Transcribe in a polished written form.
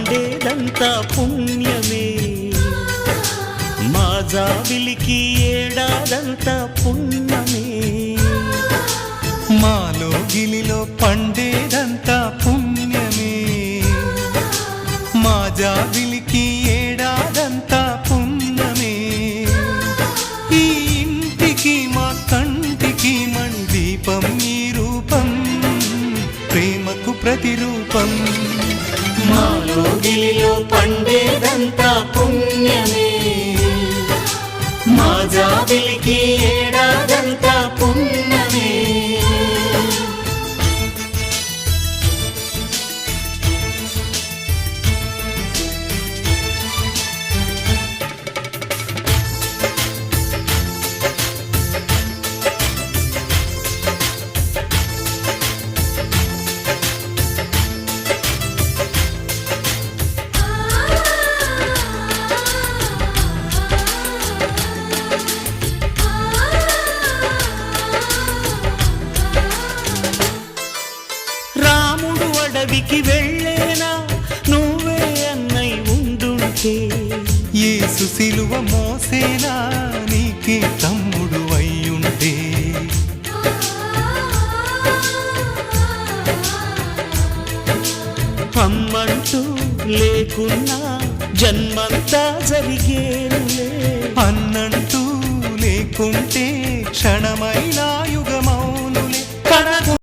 పండేదంతా పుణ్యమే, మా జాబిలికి ఏడాదంతా పుణ్యమే. మాలో గిలిలో పండేదంతా పుణ్యమే, మా జాబిలికి ఏడాదంతా పుణ్యమే. ఈ ఇంటికి మా కంటికి మణి దీపం ఈ రూపం, ప్రేమకు ప్రతిరూపం. మాలో గిలిలో పండేదంతా పుణ్యమే, మా జాబిలికి ఏడాదంతా పుణ్యమే. అడవికి వెళ్ళేనా నువ్వే అన్నై ఉండుంటే, యేసు సిలువ మోసేనా నీకే తమ్ముడు అయ్యుంటే. అమ్మంటూ లేకున్నా జన్మంతా జరిగేనులే, అన్నంటూ లేకుంటే